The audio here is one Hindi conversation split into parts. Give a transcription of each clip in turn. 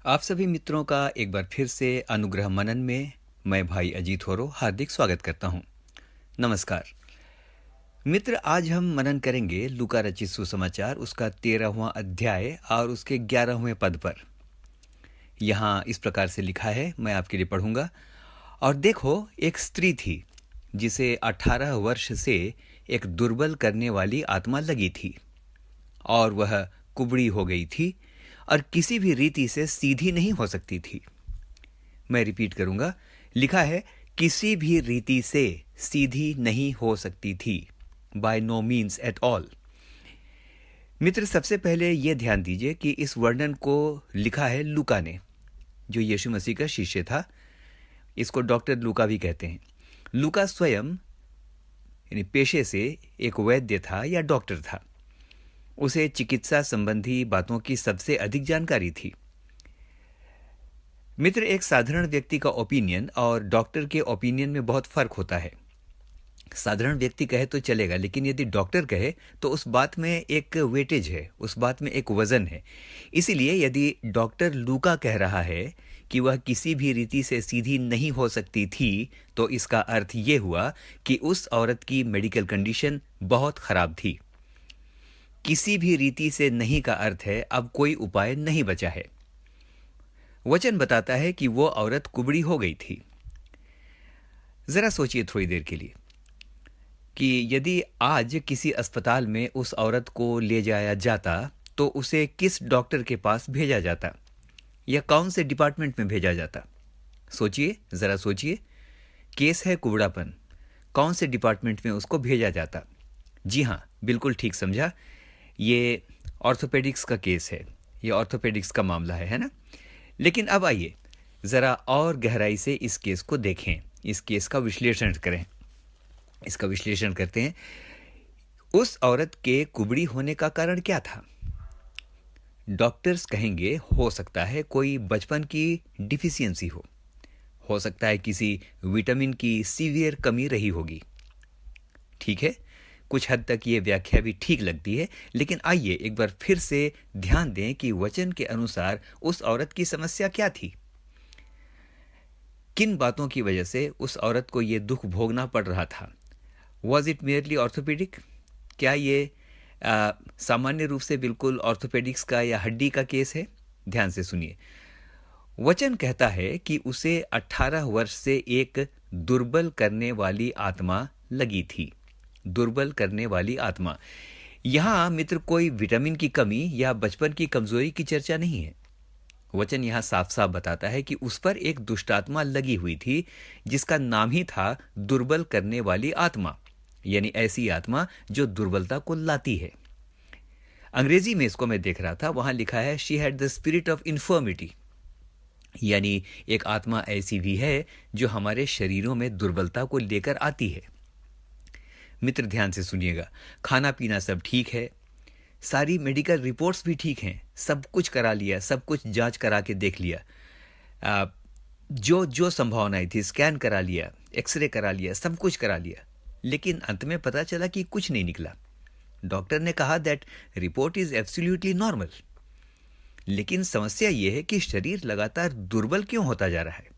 आप सभी मित्रों का एक बार फिर से अनुग्रह मनन में मैं भाई अजीत होरो हार्दिक स्वागत करता हूं। नमस्कार मित्र, आज हम मनन करेंगे लूका रचित सुसमाचार उसका 13वां अध्याय और उसके 11वें पद पर। यहाँ इस प्रकार से लिखा है, मैं आपके लिए पढ़ूंगा। और देखो, एक स्त्री थी जिसे 18 वर्ष से एक दुर्बल करने वाली आत्मा लगी थी और वह कुबड़ी हो गई थी और किसी भी रीति से सीधी नहीं हो सकती थी। मैं रिपीट करूंगा, लिखा है किसी भी रीति से सीधी नहीं हो सकती थी, by no means at all. मित्र, सबसे पहले यह ध्यान दीजिए कि इस वर्णन को लिखा है लूका ने, जो यीशु मसीह का शिष्य था। इसको डॉक्टर लूका भी कहते हैं। लूका स्वयं यानी पेशे से एक वैद्य था या डॉक्टर था। उसे चिकित्सा संबंधी बातों की सबसे अधिक जानकारी थी। मित्र, एक साधारण व्यक्ति का ओपिनियन और डॉक्टर के ओपिनियन में बहुत फर्क होता है। साधारण व्यक्ति कहे तो चलेगा, लेकिन यदि डॉक्टर कहे तो उस बात में एक वेटेज है, उस बात में एक वजन है। इसीलिए यदि डॉक्टर लूका कह रहा है कि वह किसी भी रीति से सीधी नहीं हो सकती थी, तो इसका अर्थ ये हुआ कि उस औरत की मेडिकल कंडीशन बहुत खराब थी। किसी भी रीति से नहीं का अर्थ है अब कोई उपाय नहीं बचा है। वचन बताता है कि वो औरत कुबड़ी हो गई थी। जरा सोचिए थोड़ी देर के लिए कि यदि आज किसी अस्पताल में उस औरत को ले जाया जाता तो उसे किस डॉक्टर के पास भेजा जाता या कौन से डिपार्टमेंट में भेजा जाता? सोचिए, जरा सोचिए। केस है कुबड़ापन, कौन से डिपार्टमेंट में उसको भेजा जाता? जी हाँ, बिल्कुल ठीक समझा, ये ऑर्थोपेडिक्स का केस है, ये ऑर्थोपेडिक्स का मामला है ना? लेकिन अब आइए जरा और गहराई से इस केस को देखें, इस केस का विश्लेषण करें। इसका विश्लेषण करते हैं। उस औरत के कुबड़ी होने का कारण क्या था? डॉक्टर्स कहेंगे हो सकता है कोई बचपन की डिफिशियंसी हो सकता है किसी विटामिन की सीवियर कमी रही होगी। ठीक है, कुछ हद तक ये व्याख्या भी ठीक लगती है, लेकिन आइए एक बार फिर से ध्यान दें कि वचन के अनुसार उस औरत की समस्या क्या थी। किन बातों की वजह से उस औरत को ये दुख भोगना पड़ रहा था? Was it merely orthopaedic? क्या ये सामान्य रूप से बिल्कुल ऑर्थोपेडिक्स का या हड्डी का केस है? ध्यान से सुनिए। वचन कहता है कि उसे 18 वर्ष से एक दुर्बल करने वाली आत्मा लगी थी। दुर्बल करने वाली आत्मा। यहां मित्र कोई विटामिन की कमी या बचपन की कमजोरी की चर्चा नहीं है। वचन यहां साफ साफ बताता है कि उस पर एक दुष्टात्मा लगी हुई थी जिसका नाम ही था दुर्बल करने वाली आत्मा, यानी ऐसी आत्मा जो दुर्बलता को लाती है। अंग्रेजी में इसको मैं देख रहा था, वहां लिखा है she had the spirit of infirmity, यानी एक आत्मा ऐसी भी है जो हमारे शरीरों में दुर्बलता को लेकर आती है। मित्र, ध्यान से सुनिएगा। खाना पीना सब ठीक है, सारी मेडिकल रिपोर्ट्स भी ठीक हैं, सब कुछ करा लिया, सब कुछ जांच करा के देख लिया, जो जो संभावनाएं थी स्कैन करा लिया, एक्सरे करा लिया, सब कुछ करा लिया, लेकिन अंत में पता चला कि कुछ नहीं निकला। डॉक्टर ने कहा that report is absolutely normal. लेकिन समस्या यह है कि शरीर लगातार दुर्बल क्यों होता जा रहा है?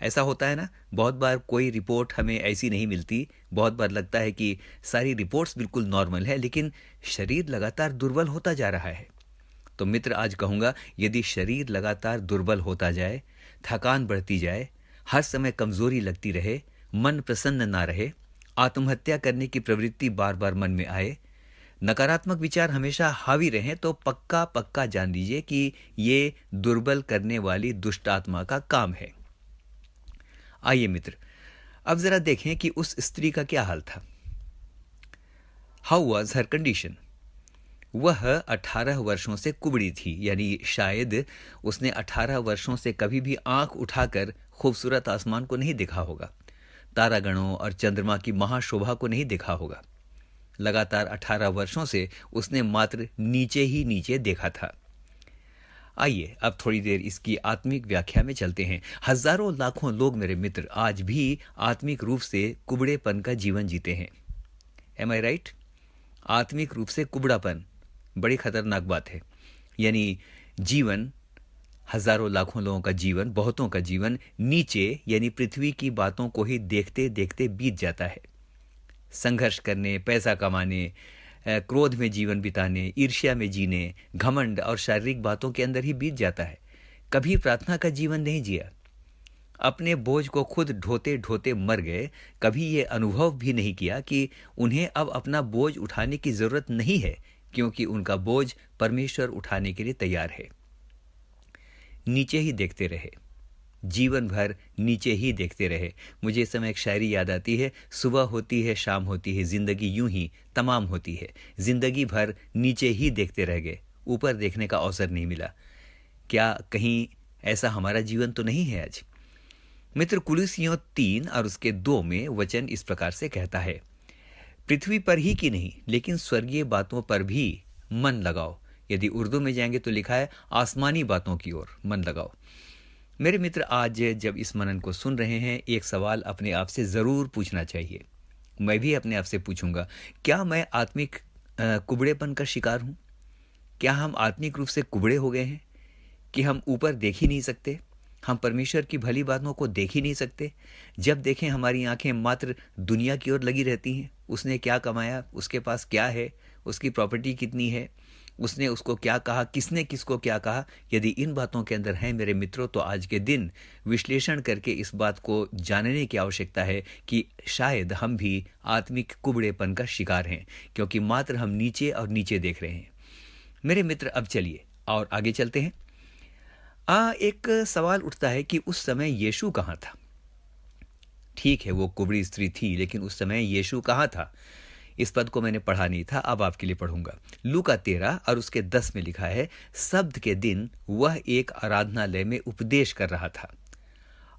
ऐसा होता है ना, बहुत बार कोई रिपोर्ट हमें ऐसी नहीं मिलती, बहुत बार लगता है कि सारी रिपोर्ट्स बिल्कुल नॉर्मल है, लेकिन शरीर लगातार दुर्बल होता जा रहा है। तो मित्र, आज कहूंगा, यदि शरीर लगातार दुर्बल होता जाए, थकान बढ़ती जाए, हर समय कमजोरी लगती रहे, मन प्रसन्न ना रहे, आत्महत्या करने की प्रवृत्ति बार बार मन में आए, नकारात्मक विचार हमेशा हावी रहें, तो पक्का पक्का जान लीजिए कि ये दुर्बल करने वाली दुष्ट आत्मा का काम है। आइए मित्र, अब जरा देखें कि उस स्त्री का क्या हाल था। How was her condition? वह 18 वर्षों से कुबड़ी थी, यानी शायद उसने 18 वर्षों से कभी भी आंख उठाकर खूबसूरत आसमान को नहीं देखा होगा, तारागणों और चंद्रमा की महाशोभा को नहीं देखा होगा। लगातार 18 वर्षों से उसने मात्र नीचे ही नीचे देखा था। आइए अब थोड़ी देर इसकी आत्मिक व्याख्या में चलते हैं। हजारों लाखों लोग मेरे मित्र आज भी आत्मिक रूप से कुबड़ेपन का जीवन जीते हैं। एम आई राइट? आत्मिक रूप से कुबड़ापन बड़ी खतरनाक बात है। यानी जीवन हजारों लाखों लोगों का जीवन, बहुतों का जीवन नीचे यानी पृथ्वी की बातों को ही देखते देखते बीत जाता है। संघर्ष करने, पैसा कमाने, क्रोध में जीवन बिताने, ईर्ष्या में जीने, घमंड और शारीरिक बातों के अंदर ही बीत जाता है। कभी प्रार्थना का जीवन नहीं जिया, अपने बोझ को खुद ढोते ढोते मर गए। कभी ये अनुभव भी नहीं किया कि उन्हें अब अपना बोझ उठाने की जरूरत नहीं है, क्योंकि उनका बोझ परमेश्वर उठाने के लिए तैयार है। नीचे ही देखते रहे, जीवन भर नीचे ही देखते रहे। मुझे इस समय एक शायरी याद आती है, सुबह होती है शाम होती है, जिंदगी यूं ही तमाम होती है। जिंदगी भर नीचे ही देखते रह गए, ऊपर देखने का अवसर नहीं मिला। क्या कहीं ऐसा हमारा जीवन तो नहीं है आज? मित्र, कुलुसियों 3 और उसके 2 में वचन इस प्रकार से कहता है, पृथ्वी पर ही की नहीं लेकिन स्वर्गीय बातों पर भी मन लगाओ। यदि उर्दू में जाएंगे तो लिखा है आसमानी बातों की ओर मन लगाओ। मेरे मित्र, आज जब इस मनन को सुन रहे हैं, एक सवाल अपने आप से जरूर पूछना चाहिए। मैं भी अपने आप से पूछूंगा, क्या मैं आत्मिक कुबड़ेपन का शिकार हूं? क्या हम आत्मिक रूप से कुबड़े हो गए हैं कि हम ऊपर देख ही नहीं सकते, हम परमेश्वर की भली बातों को देख ही नहीं सकते? जब देखें हमारी आंखें मात्र दुनिया की ओर लगी रहती हैं। उसने क्या कमाया, उसके पास क्या है, उसकी प्रॉपर्टी कितनी है, उसने उसको क्या कहा, किसने किसको क्या कहा। यदि इन बातों के अंदर हैं मेरे मित्रों, तो आज के दिन विश्लेषण करके इस बात को जानने की आवश्यकता है कि शायद हम भी आत्मिक कुबड़ेपन का शिकार हैं, क्योंकि मात्र हम नीचे और नीचे देख रहे हैं। मेरे मित्र, अब चलिए और आगे चलते हैं। एक सवाल उठता है कि उस समय यीशु कहाँ था? ठीक है, वो कुबड़ी स्त्री थी, लेकिन उस समय यीशु कहाँ था? इस पद को मैंने पढ़ा नहीं था, अब आपके लिए पढ़ूंगा। लूका 13 और उसके 10 में लिखा है, सब्त के दिन वह एक आराधनालय में उपदेश कर रहा था।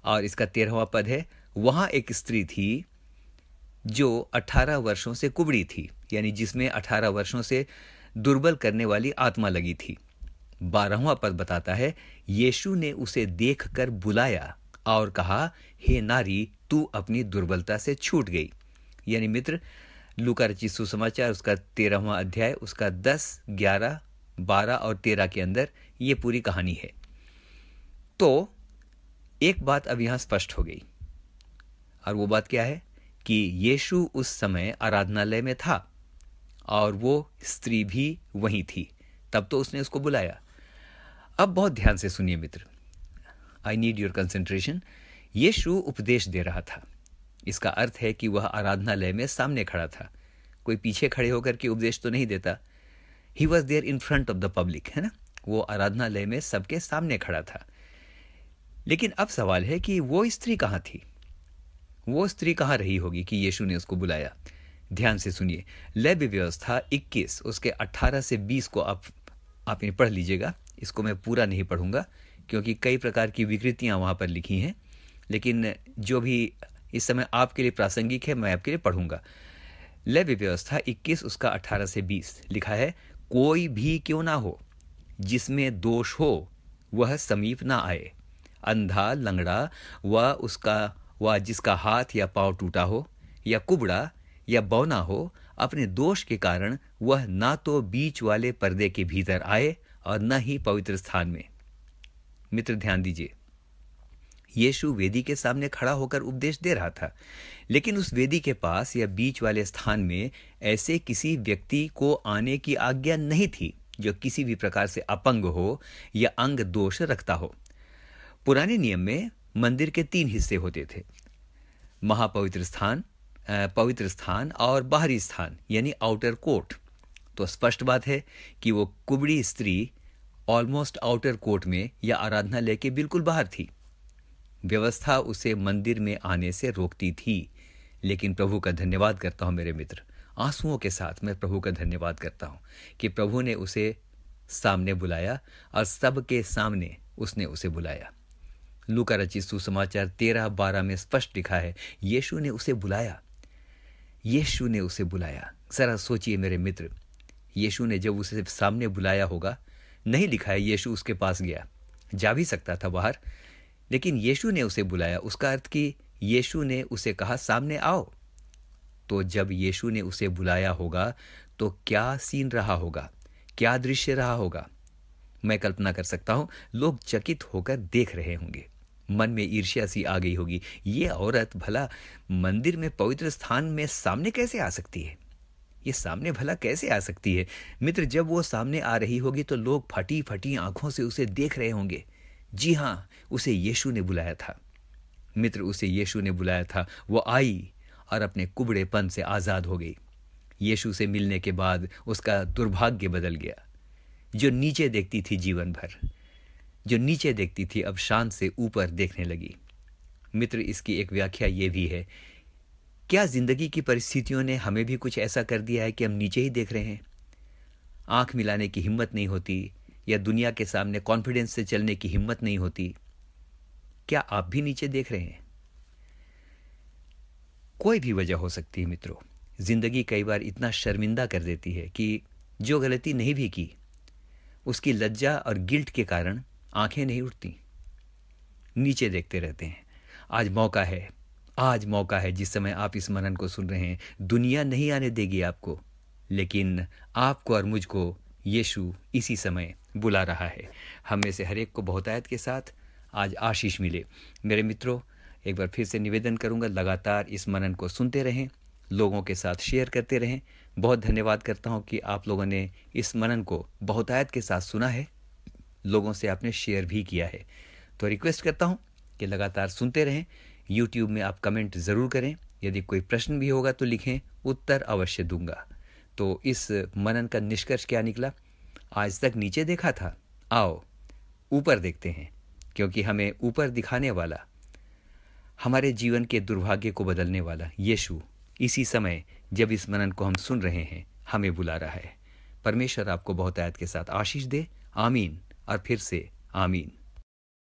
और इसका 13वां पद है, वहां एक स्त्री थी जो 18 वर्षों से कुबड़ी थी, यानी जिसमें 18 वर्षों से दुर्बल करने वाली आत्मा लगी थी। 12वां पद बताता है, यीशु ने उसे देखकर बुलाया और कहा, हे नारी, तू अपनी दुर्बलता से छूट गई। यानी मित्र, लूका रचित सुसमाचार उसका 13वां अध्याय उसका 10, 11, 12 और 13 के अंदर ये पूरी कहानी है। तो एक बात अब यहां स्पष्ट हो गई, और वो बात क्या है कि यीशु उस समय आराधनालय में था और वो स्त्री भी वहीं थी, तब तो उसने उसको बुलाया। अब बहुत ध्यान से सुनिए मित्र, आई नीड योर कंसेंट्रेशन। यीशु उपदेश दे रहा था, इसका अर्थ है कि वह आराधनालय में सामने खड़ा था। कोई पीछे खड़े होकर के उपदेश तो नहीं देता। He was there in front of the public, है ना? वो आराधनालय में सबके सामने खड़ा था। लेकिन अब सवाल है कि वो स्त्री कहाँ थी? वो स्त्री कहाँ रही होगी कि यीशु ने उसको बुलाया? ध्यान से सुनिए, लेवी व्यवस्था 21 उसके 18 से 20 को आप पढ़ लीजिएगा। इसको मैं पूरा नहीं पढ़ूंगा क्योंकि कई प्रकार की विकृतियां वहां पर लिखी हैं, लेकिन जो भी इस समय आपके लिए प्रासंगिक है मैं आपके लिए पढ़ूंगा। लेवी व्यवस्था 21 उसका 18 से 20 लिखा है, कोई भी क्यों ना हो जिसमें दोष हो वह समीप ना आए। अंधा, लंगड़ा व जिसका हाथ या पांव टूटा हो, या कुबड़ा या बौना हो, अपने दोष के कारण वह ना तो बीच वाले पर्दे के भीतर आए और न ही पवित्र स्थान में। मित्र ध्यान दीजिए, यीशु वेदी के सामने खड़ा होकर उपदेश दे रहा था, लेकिन उस वेदी के पास या बीच वाले स्थान में ऐसे किसी व्यक्ति को आने की आज्ञा नहीं थी जो किसी भी प्रकार से अपंग हो या अंग दोष रखता हो। पुराने नियम में मंदिर के 3 हिस्से होते थे, महापवित्र स्थान, पवित्र स्थान और बाहरी स्थान यानी आउटर कोर्ट। तो स्पष्ट बात है कि वो कुबड़ी स्त्री ऑलमोस्ट आउटर कोर्ट में या आराधनालय के बिल्कुल बाहर थी। व्यवस्था उसे मंदिर में आने से रोकती थी, लेकिन प्रभु का धन्यवाद करता हूं मेरे मित्र, आंसुओं के साथ मैं प्रभु का धन्यवाद करता हूं कि प्रभु ने उसे सामने बुलाया और सबके सामने उसने उसे बुलाया। लूका रचित सुसमाचार 13-12 में स्पष्ट लिखा है, यीशु ने उसे बुलाया। यीशु ने उसे बुलाया। जरा सोचिए मेरे मित्र, यीशु ने जब उसे सामने बुलाया होगा, नहीं लिखा है यीशु उसके पास गया, जा भी सकता था बाहर, लेकिन यीशु ने उसे बुलाया। उसका अर्थ कि यीशु ने उसे कहा सामने आओ। तो जब यीशु ने उसे बुलाया होगा तो क्या सीन रहा होगा, क्या दृश्य रहा होगा? मैं कल्पना कर सकता हूं लोग चकित होकर देख रहे होंगे, मन में ईर्ष्या सी आ गई होगी। ये औरत भला मंदिर में पवित्र स्थान में सामने कैसे आ सकती है? ये सामने भला कैसे आ सकती है? मित्र, जब वो सामने आ रही होगी तो लोग फटी फटी आंखों से उसे देख रहे होंगे। जी हाँ, उसे यीशु ने बुलाया था। मित्र, उसे यीशु ने बुलाया था। वो आई और अपने कुबड़ेपन से आजाद हो गई। यीशु से मिलने के बाद उसका दुर्भाग्य बदल गया। जो नीचे देखती थी जीवन भर, जो नीचे देखती थी, अब शान से ऊपर देखने लगी। मित्र, इसकी एक व्याख्या ये भी है, क्या जिंदगी की परिस्थितियों ने हमें भी कुछ ऐसा कर दिया है कि हम नीचे ही देख रहे हैं? आंख मिलाने की हिम्मत नहीं होती, या दुनिया के सामने कॉन्फिडेंस से चलने की हिम्मत नहीं होती। क्या आप भी नीचे देख रहे हैं? कोई भी वजह हो सकती है मित्रों। जिंदगी कई बार इतना शर्मिंदा कर देती है कि जो गलती नहीं भी की, उसकी लज्जा और गिल्ट के कारण आंखें नहीं उठती, नीचे देखते रहते हैं। आज मौका है, आज मौका है। जिस समय आप इस मनन को सुन रहे हैं, दुनिया नहीं आने देगी आपको, लेकिन आपको और मुझको यीशु इसी समय बुला रहा है। हम में से हर एक को बहुतायत के साथ आज आशीष मिले। मेरे मित्रों, एक बार फिर से निवेदन करूंगा, लगातार इस मनन को सुनते रहें, लोगों के साथ शेयर करते रहें। बहुत धन्यवाद करता हूं कि आप लोगों ने इस मनन को बहुतायत के साथ सुना है, लोगों से आपने शेयर भी किया है। तो रिक्वेस्ट करता हूं कि लगातार सुनते रहें। यूट्यूब में आप कमेंट ज़रूर करें, यदि कोई प्रश्न भी होगा तो लिखें, उत्तर अवश्य दूंगा। तो इस मनन का निष्कर्ष क्या निकला? आज तक नीचे देखा था, आओ ऊपर देखते हैं, क्योंकि हमें ऊपर दिखाने वाला, हमारे जीवन के दुर्भाग्य को बदलने वाला यीशु इसी समय, जब इस मनन को हम सुन रहे हैं, हमें बुला रहा है। परमेश्वर आपको बहुतायत के साथ आशीष दे। आमीन और फिर से आमीन।